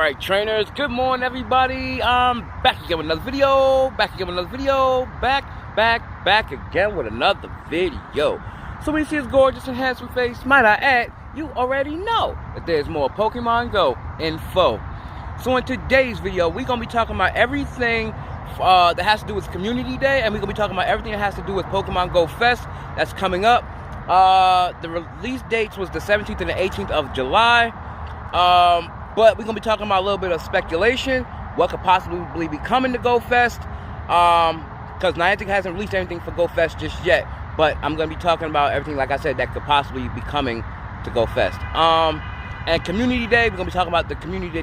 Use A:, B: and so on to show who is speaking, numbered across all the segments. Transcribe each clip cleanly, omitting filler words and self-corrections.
A: Alright, trainers, good morning, everybody. I'm back again with another video. Back again with another video. Back again with another video. So when you see this gorgeous and handsome face, might I add, you already know that there's more Pokemon Go info. So in today's video, we're going to be talking about everything that has to do with Community Day, and we're going to be talking about everything that has to do with Pokemon Go Fest that's coming up. The release dates was the 17th and the 18th of July. But we're going to be talking about a little bit of speculation, what could possibly be coming to Go Fest, because Niantic hasn't released anything for Go Fest just yet, but I'm going to be talking about everything, like I said, that could possibly be coming to Go Fest. And Community Day, we're going to be talking about the Community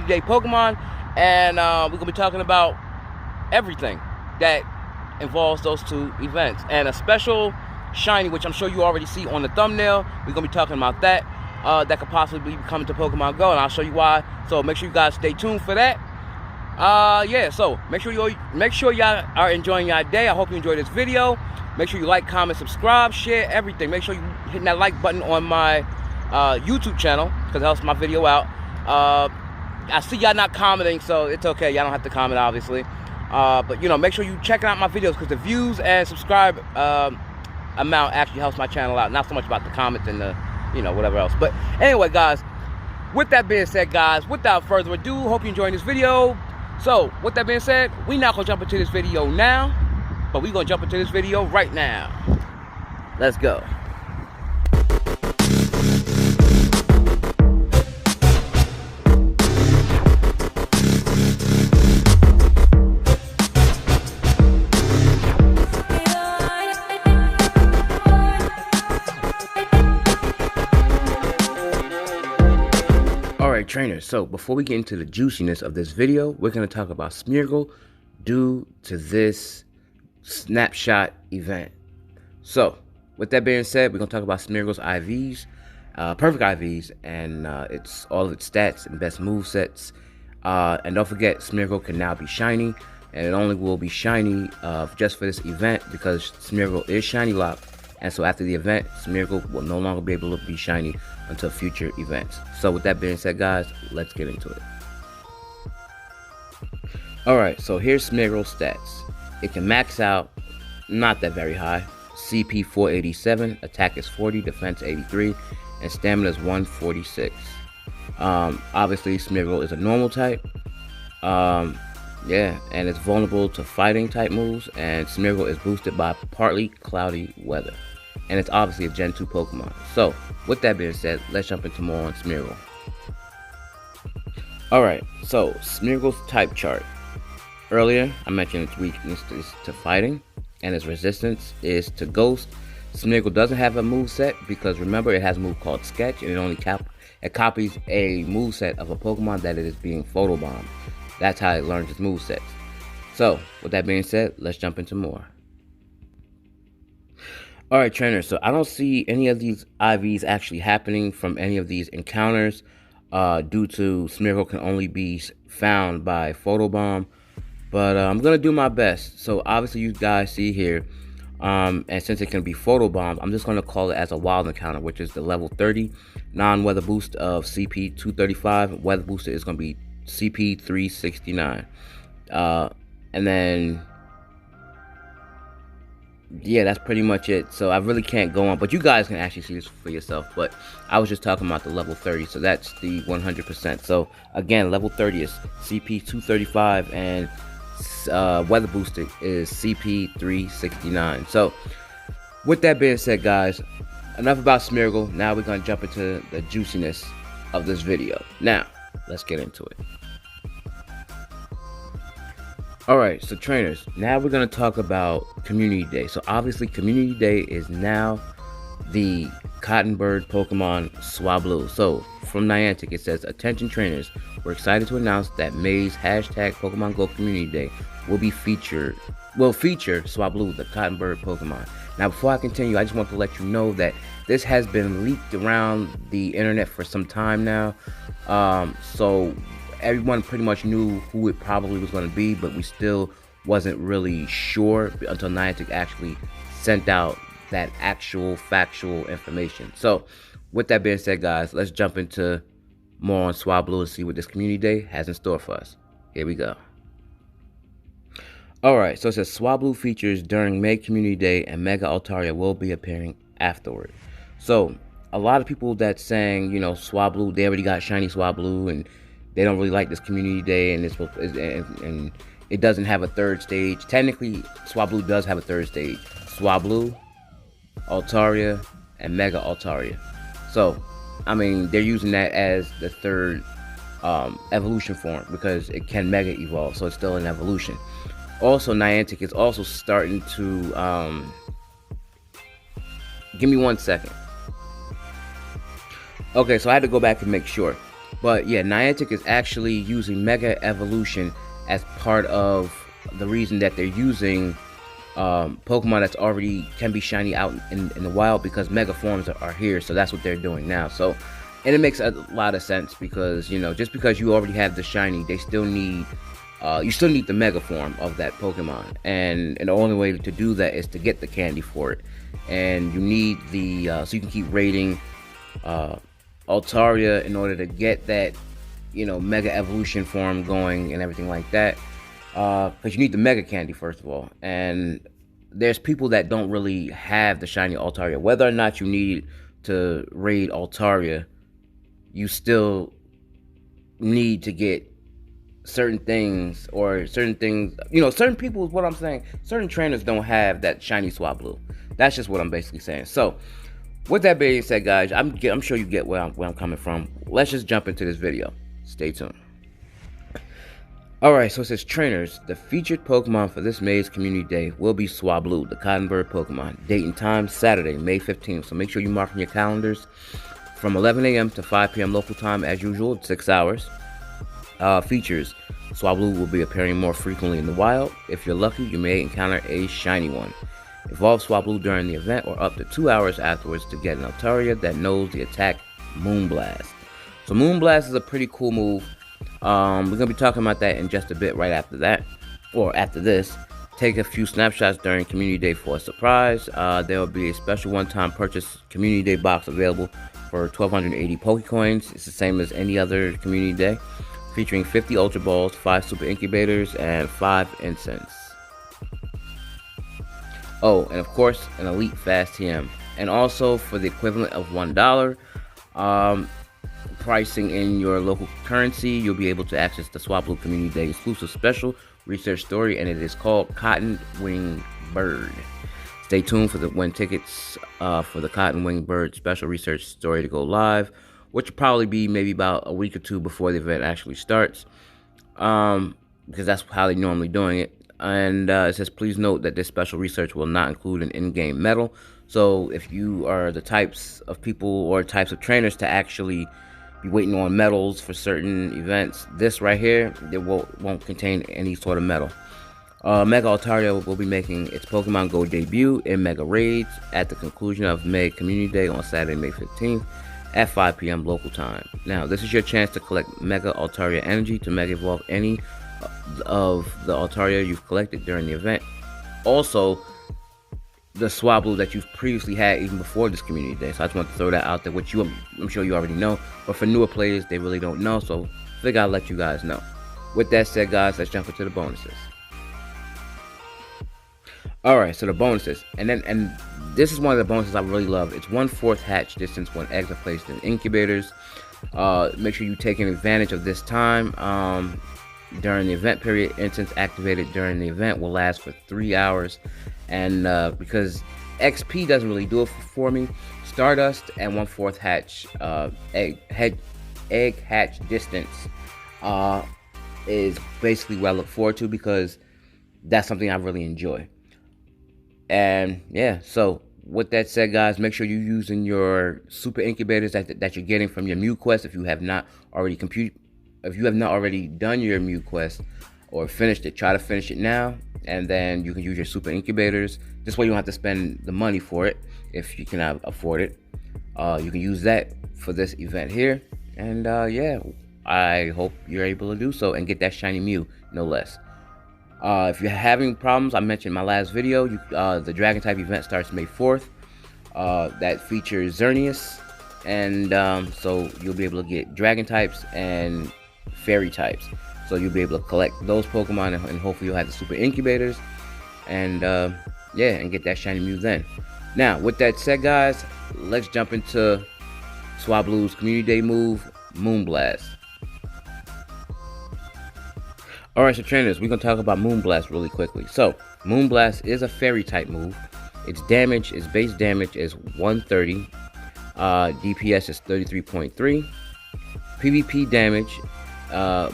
A: Day Pokemon, and we're going to be talking about everything that involves those two events, and a special shiny, which I'm sure you already see on the thumbnail. We're going to be talking about that. That could possibly be coming to Pokemon Go, and I'll show you why. So make sure you guys stay tuned for that. Yeah, so make sure y'all are enjoying your day. I hope you enjoyed this video. Make sure you like, comment, subscribe, share, everything. Make sure you hit that like button on my YouTube channel, because it helps my video out. I see y'all not commenting, so it's okay. Y'all don't have to comment, obviously. But, you know, make sure you check out my videos, because the views and subscribe amount actually helps my channel out. Not so much about the comments and the, you know, whatever else. But anyway, guys, with that being said, guys, without further ado, hope you're enjoying this video. So with that being said, we not gonna jump into this video now, but we gonna jump into this video right now. Let's go. Alright, trainers, so before we get into the juiciness of this video, we're going to talk about Smeargle due to this snapshot event. So, with that being said, we're going to talk about Smeargle's IVs, perfect IVs, and it's all of its stats and best movesets. And don't forget, Smeargle can now be shiny, and it only will be shiny just for this event, because Smeargle is shiny locked. And so after the event, Smeargle will no longer be able to be shiny until future events. So with that being said, guys, let's get into it. Alright, so here's Smeargle's stats. It can max out, not that very high, CP 487, attack is 40, defense 83, and stamina is 146. Obviously, Smeargle is a normal type. Yeah, and it's vulnerable to fighting type moves, and Smeargle is boosted by partly cloudy weather. And it's obviously a Gen 2 Pokemon. So, with that being said, let's jump into more on Smeargle. Alright, so Smeargle's type chart. Earlier, I mentioned its weakness is to fighting, and its resistance is to ghost. Smeargle doesn't have a moveset, because remember, it has a move called Sketch, and it only copies a moveset of a Pokemon that it is being photobombed. That's how it learns its movesets. So, with that being said, let's jump into more. Alright, trainers, so I don't see any of these IVs actually happening from any of these encounters due to Smeargle can only be found by photobomb. But I'm going to do my best. So, obviously, you guys see here, and since it can be photobombed, I'm just going to call it as a wild encounter, which is the level 30 non-weather boost of CP 235. Weather booster is going to be CP 369. And then, yeah, that's pretty much it. So I really can't go on, but you guys can actually see this for yourself. But I was just talking about the level 30, so that's the 100%. So again, level 30 is CP 235, and weather boosted is CP 369. So with that being said, guys, enough about Smeargle. Now we're gonna jump into the juiciness of this video. Now let's get into it. Alright, so trainers, now we're going to talk about Community Day. So obviously Community Day is now the Cotton Bird Pokemon Swablu. So from Niantic, it says, attention trainers, we're excited to announce that May's hashtag Pokemon Go Community Day will feature Swablu, the Cotton Bird Pokemon. Now before I continue, I just want to let you know that this has been leaked around the internet for some time now. So everyone pretty much knew who it probably was going to be, but we still wasn't really sure until Niantic actually sent out that actual factual information. So with that being said, guys, let's jump into more on Swablu and see what this community day has in store for us. Here we go. Alright, so it says Swablu features during May Community Day and Mega Altaria will be appearing afterward. So, a lot of people that's saying, you know, Swablu, they already got shiny Swablu and they don't really like this Community Day and and it doesn't have a third stage. Technically, Swablu does have a third stage. Swablu, Altaria, and Mega Altaria. So, I mean, they're using that as the third evolution form because it can Mega evolve, so it's still an evolution. Also, Niantic is also starting to give me 1 second. Okay, so I had to go back and make sure. But yeah, Niantic is actually using Mega Evolution as part of the reason that they're using Pokemon that's already can be shiny out in the wild, because Mega forms are here. So that's what they're doing now. So, and it makes a lot of sense because, you know, just because you already have the shiny, they still need you still need the Mega form of that Pokemon, and the only way to do that is to get the candy for it. And you need the so you can keep raiding Altaria in order to get that, you know, Mega Evolution form going and everything like that, because you need the Mega candy first of all. And there's people that don't really have the shiny Altaria. Whether or not you need to raid Altaria, you still need to get certain things, you know, certain people is what I'm saying. Certain trainers don't have that shiny Swablu. That's just what I'm basically saying. So, with that being said, guys, I'm sure you get where I'm coming from. Let's just jump into this video. Stay tuned. Alright, so it says trainers. The featured Pokemon for this May's Community Day will be Swablu, the Cotton Bird Pokemon. Date and time, Saturday, May 15th. So make sure you mark in your calendars from 11 a.m. to 5 p.m. local time as usual, 6 hours. Features. Swablu will be appearing more frequently in the wild. If you're lucky, you may encounter a shiny one. Evolve Swablu during the event or up to 2 hours afterwards to get an Altaria that knows the attack Moonblast. So Moonblast is a pretty cool move. We're going to be talking about that in just a bit right after that, or after this. Take a few snapshots during Community Day for a surprise. There will be a special one-time purchase Community Day box available for 1,280 Pokecoins. It's the same as any other Community Day, featuring 50 Ultra Balls, 5 Super Incubators, and 5 Incense. Oh, and of course, an Elite Fast TM. And also, for the equivalent of $1, pricing in your local currency, you'll be able to access the Swablu Community Day exclusive special research story, and it is called Cotton Wing Bird. Stay tuned for the win tickets for the Cotton Wing Bird special research story to go live, which will probably be maybe about a week or two before the event actually starts, because that's how they're normally doing it. And it says, please note that this special research will not include an in-game medal. So if you are the types of people or types of trainers to actually be waiting on medals for certain events, this right here, it won't contain any sort of medal. Mega Altaria will be making its Pokemon Go debut in Mega Raids at the conclusion of May Community Day on Saturday, May 15th at 5 p.m. local time. Now, this is your chance to collect Mega Altaria energy to Mega Evolve any of the Altaria you've collected during the event. Also, the Swablu that you've previously had even before this Community Day. So I just want to throw that out there, which I'm sure you already know. But for newer players, they really don't know. So I think I'll let you guys know. With that said, guys, let's jump into the bonuses. Alright, so the bonuses. And this is one of the bonuses I really love. It's 1/4 hatch distance when eggs are placed in incubators. Make sure you take advantage of this time. During the event period, instance activated during the event will last for 3 hours. And because XP doesn't really do it for me, Stardust and 1/4 hatch egg hatch distance is basically what I look forward to, because that's something I really enjoy. And yeah, so with that said, guys, make sure you're using your super incubators that you're getting from your Mew quest. If you have not already done your Mew quest or finished it, try to finish it now, and then you can use your super incubators. This way you don't have to spend the money for it if you cannot afford it. You can use that for this event here. And yeah, I hope you're able to do so and get that shiny Mew, no less. If you're having problems, I mentioned in my last video, the Dragon type event starts May 4th. That features Xerneas, and so you'll be able to get dragon types and fairy types. So you'll be able to collect those Pokemon, and hopefully you'll have the super incubators, and yeah, and get that shiny Mew then. Now, with that said, guys, let's jump into Swablu's Community Day move, Moonblast. Alright, so trainers, we're going to talk about Moonblast really quickly. So, Moonblast is a fairy type move. Its damage, its base damage is 130. DPS is 33.3. PvP damage,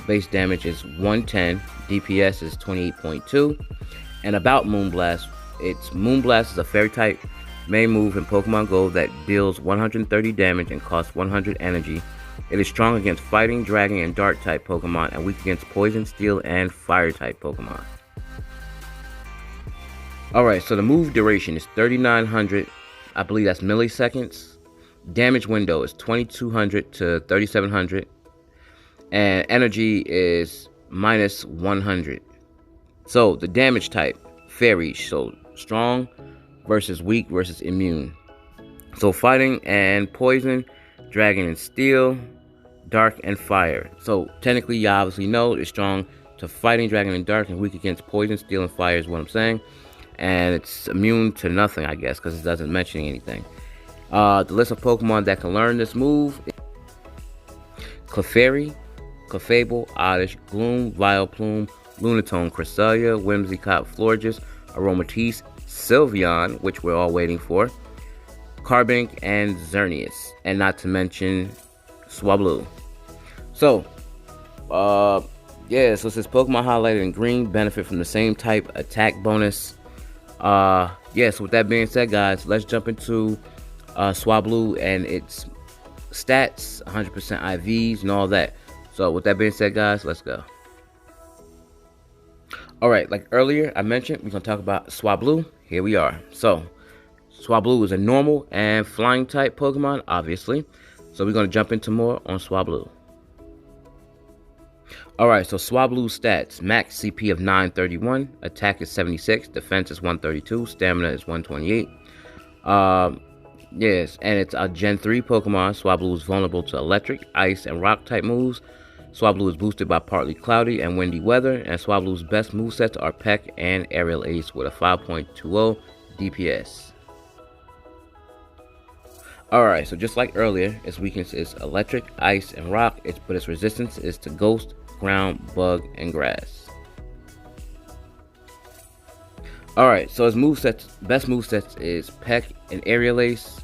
A: base damage is 110. DPS is 28.2. And about Moonblast, Moonblast is a fairy type main move in Pokemon Go that deals 130 damage and costs 100 energy. It is strong against fighting, dragon, and dark type Pokemon, and weak against poison, steel, and fire type Pokemon. Alright, so the move duration is 3900, I believe that's milliseconds. Damage window is 2200 to 3700. And energy is minus 100. So the damage type, fairy, so strong versus weak versus immune. So fighting and poison, dragon and steel, dark and fire. So technically you obviously know it's strong to fighting, dragon and dark, and weak against poison, steel, and fire is what I'm saying. And it's immune to nothing, I guess, because it doesn't mention anything. The list of Pokemon that can learn this move: Clefairy, Clefable, Oddish, Gloom, Vileplume, Lunatone, Cresselia, Whimsicott, Florges, Aromatisse, Sylveon, which we're all waiting for, Carbink, and Xerneas, and not to mention Swablu. So, yeah, so it says Pokemon highlighted in green benefit from the same type attack bonus. Yeah, so with that being said, guys, let's jump into Swablu and its stats, 100% IVs, and all that. So with that being said, guys, let's go. Alright, like earlier I mentioned, we're going to talk about Swablu. Here we are. So, Swablu is a normal and flying type Pokemon, obviously. So we're going to jump into more on Swablu. Alright, so Swablu's stats: max CP of 931, attack is 76, defense is 132, stamina is 128. Yes, and it's a Gen 3 Pokemon. Swablu is vulnerable to electric, ice, and rock type moves. Swablu is boosted by partly cloudy and windy weather, and Swablu's best movesets are Peck and Aerial Ace with a 5.20 DPS. Alright, so just like earlier, its weakness is electric, ice, and rock, but its resistance is to ghost, ground, bug, and grass. Alright, so its best movesets is Peck and Aerial Ace.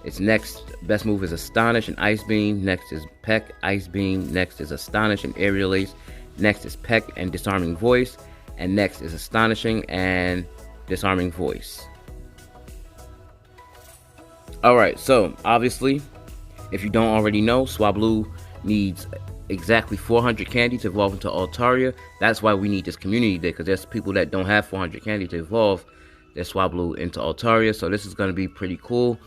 A: Its next best move is Astonish and Ice Beam. Next is Peck, Ice Beam. Next is Astonish and Aerial Ace. Next is Peck and Disarming Voice. And next is Astonishing and Disarming Voice. Alright, so obviously, if you don't already know, Swablu needs exactly 400 candy to evolve into Altaria. That's why we need this community day, because there's people that don't have 400 candy to evolve their Swablu into Altaria. So this is going to be pretty cool.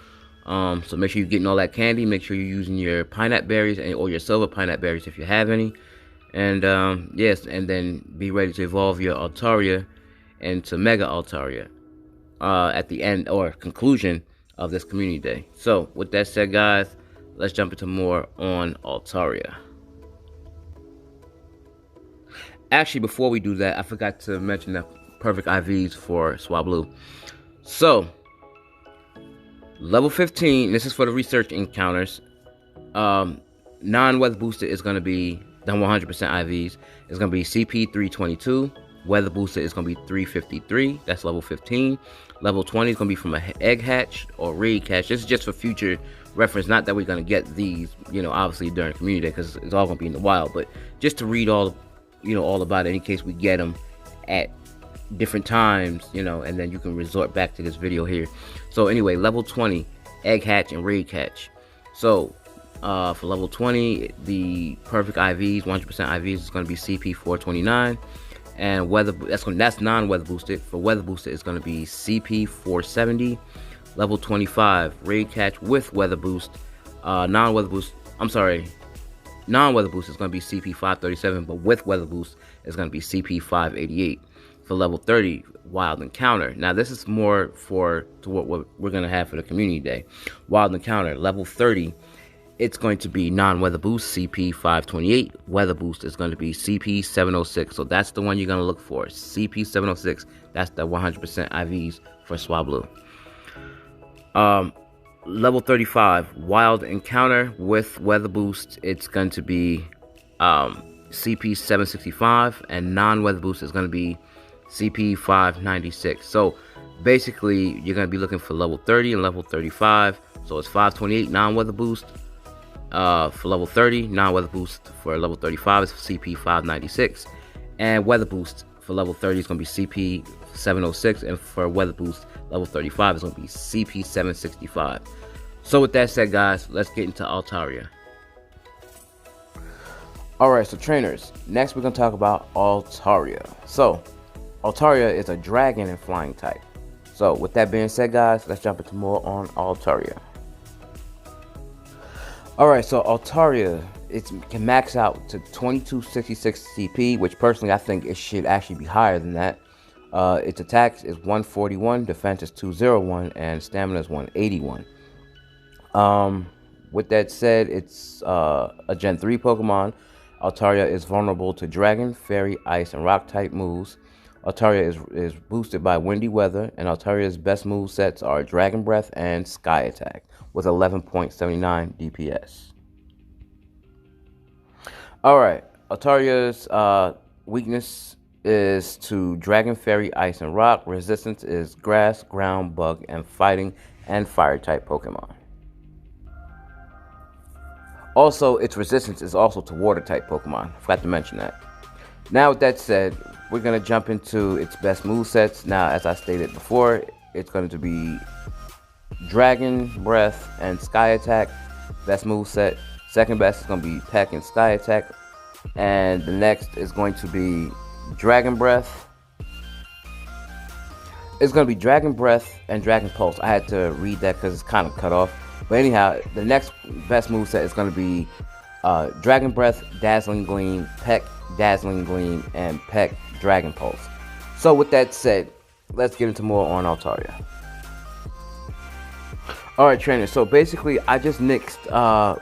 A: So make sure you're getting all that candy. Make sure you're using your pineapple berries or your silver pineapple berries if you have any. And yes, and then be ready to evolve your Altaria into Mega Altaria at the end or conclusion of this community day. So with that said, guys, let's jump into more on Altaria. Actually, before we do that, I forgot to mention the perfect IVs for Swablu. So level 15, this is for the research encounters. Non-weather boosted is going to be the 100% IVs. It's going to be CP 322. Weather boosted is going to be 353. That's level 15. Level 20 is going to be from an egg hatch or raid catch. This is just for future reference. Not that we're going to get these, obviously during community day, because it's all going to be in the wild. But just to read all about it in case we get them at different times, and then you can resort back to this video here. So anyway, level 20, egg hatch and raid catch. So for level 20, the perfect IVs, 100% IVs is going to be CP 429, and that's non-weather boosted. For weather boosted, it's going to be CP 470. Level 25, raid catch with weather boost. Non-weather boost is going to be CP 537, but with weather boost, it's going to be CP 588. For level 30, wild encounter. Now this is more to what we're going to have for the community day. Wild encounter, level 30, it's going to be non-weather boost CP528. Weather boost is going to be CP706. So that's the one you're going to look for. CP706. That's the 100% IVs for Swablu. Level 35, Wild Encounter with Weather Boost. It's going to be CP765, and non-weather boost is going to be CP596. So basically, you're going to be looking for level 30 and level 35. So it's 528 non-weather boost for level 30. Non-weather boost for level 35 is CP596. And weather boost for level 30 is going to be CP706. And for weather boost level 35 is going to be CP765. So with that said, guys, let's get into Altaria. Alright, so trainers, next we're going to talk about Altaria. So, Altaria is a dragon and flying type. So, with that being said, guys, let's jump into more on Altaria. Alright, so Altaria, it can max out to 2266 CP, which personally I think it should actually be higher than that. Its attack is 141, defense is 201, and stamina is 181. With that said, it's a Gen 3 Pokemon. Altaria is vulnerable to Dragon, Fairy, Ice, and Rock type moves. Altaria is boosted by Windy Weather, and Altaria's best move sets are Dragon Breath and Sky Attack with 11.79 DPS. Alright, Altaria's weakness is to Dragon, Fairy, Ice, and Rock. Resistance is Grass, Ground, Bug, and Fighting, and Fire type Pokemon. Also, its resistance is also to Water type Pokemon. I forgot to mention that. Now, with that said, we're going to jump into its best movesets. Now, as I stated before, it's going to be Dragon, Breath, and Sky Attack. Best moveset. Second best is going to be Peck and Sky Attack. And the next is going to be Dragon Breath. It's going to be Dragon Breath and Dragon Pulse. I had to read that because it's kind of cut off. But anyhow, the next best moveset is going to be Dragon Breath, Dazzling Gleam, Peck, Dazzling Gleam, and Peck, Dragon Pulse. So with that said, let's get into more on Altaria. Alright, trainers, so basically I just nixed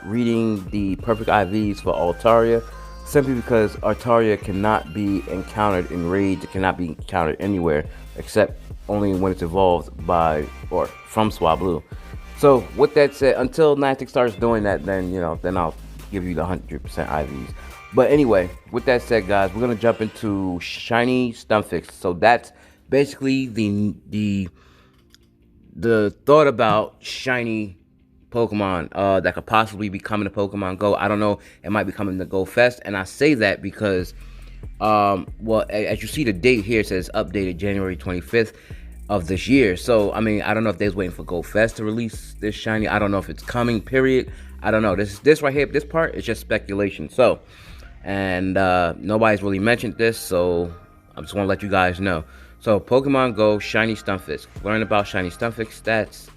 A: reading the perfect IVs for Altaria, simply because Altaria cannot be encountered in raids. It cannot be encountered anywhere except only when it's evolved by or from Swablu. So with that said, until Niantic starts doing that, then then I'll give you the 100% IVs. But anyway, with that said, guys, we're gonna jump into Shiny Stunfisk. So that's basically the thought about shiny Pokemon that could possibly be coming to Pokemon Go. I don't know, it might be coming to Go Fest, and I say that because well, as you see the date here, it says updated January 25th of this year. So I mean, I don't know if they're waiting for Go Fest to release this shiny. I don't know if it's coming, period. I don't know. This right here, this part is just speculation. So, and nobody's really mentioned this, so I just want to let you guys know. So Pokemon Go Shiny Stunfisk. Learn about Shiny Stunfisk stats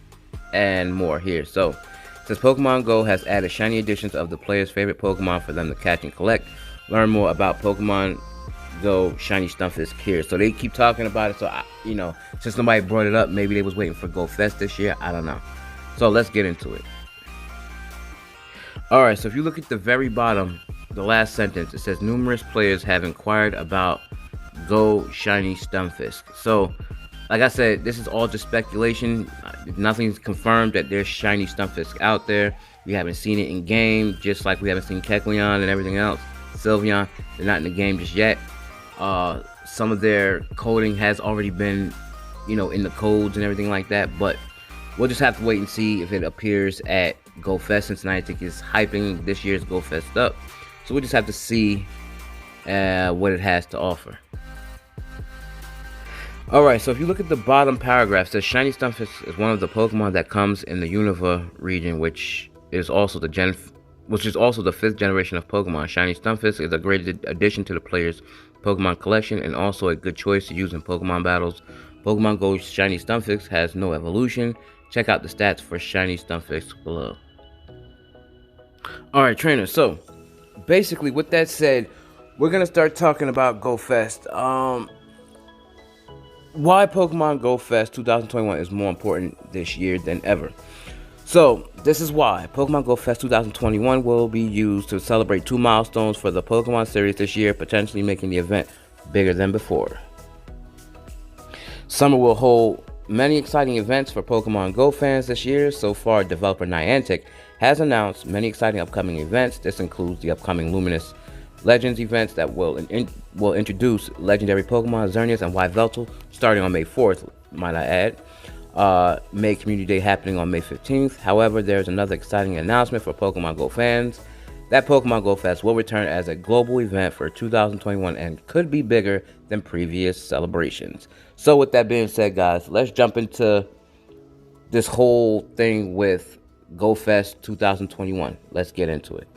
A: and more here. So it says Pokemon Go has added shiny editions of the player's favorite Pokemon for them to catch and collect. Learn more about Pokemon Go Shiny Stunfisk here. So they keep talking about it. So since nobody brought it up, maybe they was waiting for Go Fest this year. I don't know. So let's get into it. Alright, so if you look at the very bottom, the last sentence, it says numerous players have inquired about Go Shiny Stunfisk. So, like I said, this is all just speculation. Nothing's confirmed that there's Shiny Stunfisk out there. We haven't seen it in game, just like we haven't seen Kecleon and everything else. Sylveon, they're not in the game just yet. Some of their coding has already been, in the codes and everything like that. But we'll just have to wait and see if it appears at Go Fest, since Niantic is hyping this year's Go Fest up. So we'll just have to see what it has to offer. Alright, so if you look at the bottom paragraph, it says Shiny Stunfisk is one of the Pokemon that comes in the Unova region, which is also the 5th generation of Pokemon. Shiny Stunfisk is a great addition to the player's Pokemon collection and also a good choice to use in Pokemon battles. Pokemon Go Shiny Stunfisk has no evolution. Check out the stats for Shiny Stunfisk below. Alright, trainers, so basically with that said, we're going to start talking about Go Fest. Why Pokemon Go Fest 2021 is more important this year than ever. So, this is why Pokemon Go Fest 2021 will be used to celebrate 2 milestones for the Pokemon series this year, potentially making the event bigger than before. Summer will hold many exciting events for Pokemon Go fans this year. So far, developer Niantic has announced many exciting upcoming events. This includes the upcoming Luminous Legends events that will introduce legendary Pokemon Xerneas and Yveltal starting on May 4th, might I add. May Community Day happening on May 15th. However, there's another exciting announcement for Pokemon Go fans. That Pokemon Go Fest will return as a global event for 2021 and could be bigger than previous celebrations. So with that being said, guys, let's jump into this whole thing with Go Fest 2021. Let's get into it.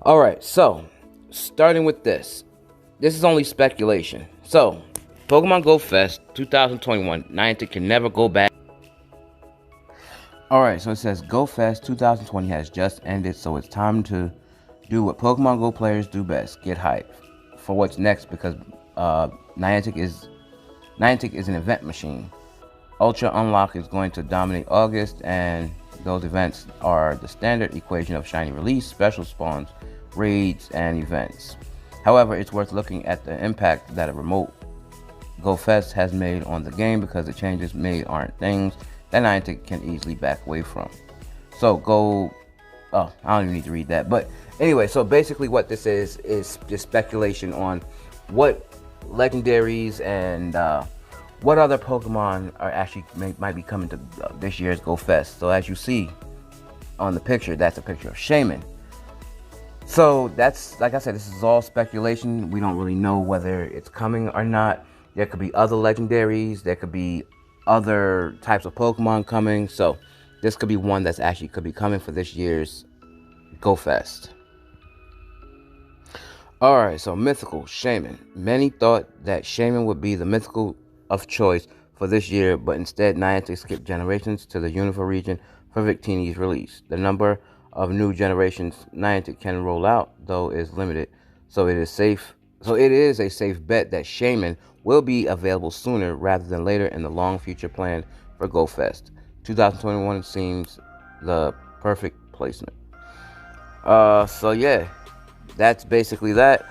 A: Alright, so starting with this. This is only speculation. So, Pokemon Go Fest 2021, Niantic can never go back. Alright, so it says Go Fest 2020 has just ended, so it's time to do what Pokemon Go players do best, get hyped for what's next, because Niantic is an event machine. Ultra Unlock is going to dominate August, and those events are the standard equation of shiny release, special spawns, raids, and events. However, it's worth looking at the impact that a remote Go Fest has made on the game, because the changes made aren't things that Niantic can easily back away from. So I don't even need to read that. But anyway, so basically what this is just speculation on what legendaries and what other Pokemon are actually might be coming to this year's Go Fest. So as you see on the picture, that's a picture of Shaman. So that's, like I said, this is all speculation. We don't really know whether it's coming or not. There could be other legendaries. There could be other types of Pokemon coming. So this could be one that's actually could be coming for this year's Go Fest. Alright, so mythical Shaman. Many thought that Shaman would be the mythical of choice for this year, but instead Niantic skipped generations to the Unova region for Victini's release. The number of new generations Niantic can roll out, though, is limited, so it is a safe bet that Shaman will be available sooner rather than later in the long future plan for Go Fest. 2021 seems the perfect placement. So yeah, that's basically that.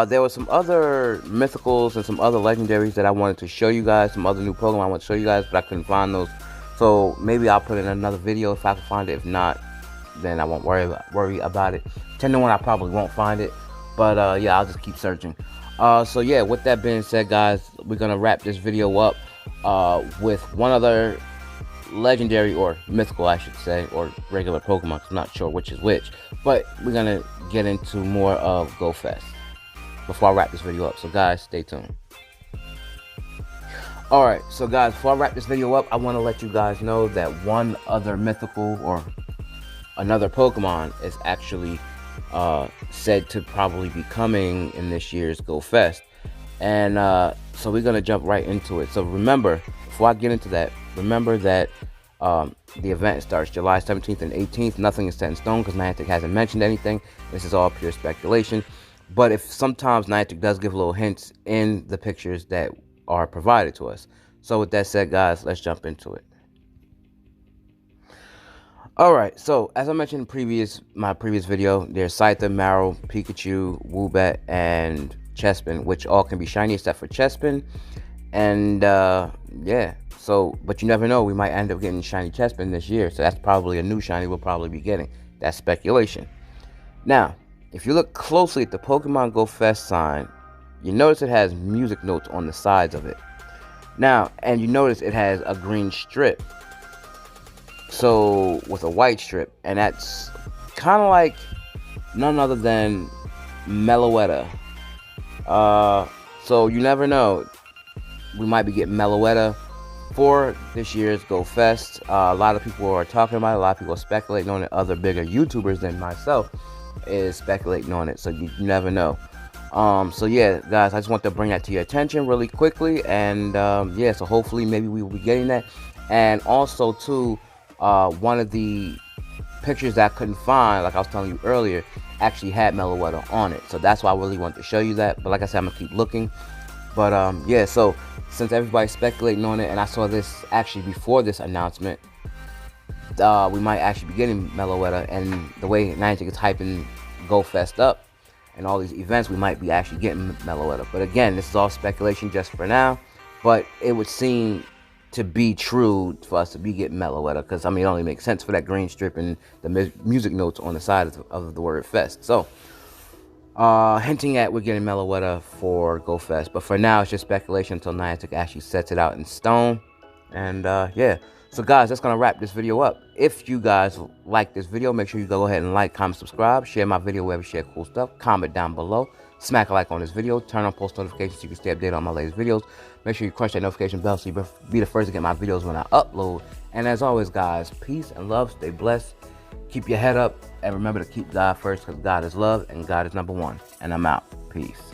A: There were some other mythicals and some other legendaries that I wanted to show you guys, some other new Pokemon I want to show you guys, but I couldn't find those. So maybe I'll put in another video if I can find it. If not, then I won't worry about it. 10 to 1, I probably won't find it. But yeah, I'll just keep searching. So yeah, with that being said, guys, we're gonna wrap this video up with one other legendary, or mythical I should say, or regular Pokemon. I'm not sure which is which, but we're gonna get into more of Go Fest before I wrap this video up. So guys, stay tuned. Alright, so guys, before I wrap this video up, I want to let you guys know that one other mythical or another Pokemon is actually said to probably be coming in this year's Go Fest. And so we're going to jump right into it. So remember, before I get into that, remember that the event starts July 17th and 18th. Nothing is set in stone because Niantic hasn't mentioned anything. This is all pure speculation. But if sometimes Niantic does give little hints in the pictures that are provided to us. So with that said, guys, let's jump into it. Alright, so as I mentioned in my previous video, there's Scyther, Marrow, Pikachu, Woobat, and Chespin, which all can be shiny except for Chespin. And yeah, so, but you never know, we might end up getting shiny Chespin this year. So that's probably a new shiny we'll probably be getting. That's speculation. Now, if you look closely at the Pokemon Go Fest sign, you notice it has music notes on the sides of it. Now, and you notice it has a green strip. So, with a white strip. And that's kind of like none other than Meloetta. So, you never know. We might be getting Meloetta for this year's Go Fest. A lot of people are talking about it. A lot of people are speculating on it. Other bigger YouTubers than myself is speculating on it, so you never know. So yeah, guys, I just want to bring that to your attention really quickly. And yeah, so hopefully maybe we will be getting that. And also too, one of the pictures that I couldn't find, like I was telling you earlier, actually had Meloetta on it, so that's why I really wanted to show you that. But like I said, I'm gonna keep looking. But yeah, so since everybody's speculating on it, and I saw this actually before this announcement, we might actually be getting Meloetta, and the way Niantic is hyping Go Fest up and all these events, we might be actually getting Meloetta. But again, this is all speculation just for now. But it would seem to be true for us to be getting Meloetta, because I mean, it only makes sense for that green strip and the music notes on the side of the word Fest. So, hinting at we're getting Meloetta for Go Fest, but for now it's just speculation until Niantic actually sets it out in stone. And yeah, so guys, that's gonna wrap this video up. If you guys like this video, make sure you go ahead and like, comment, subscribe, share my video wherever you share cool stuff, comment down below, smack a like on this video, turn on post notifications so you can stay updated on my latest videos. Make sure you crush that notification bell so you be the first to get my videos when I upload. And as always, guys, peace and love, stay blessed, keep your head up, and remember to keep God first, because God is love and God is number one. And I'm out. Peace.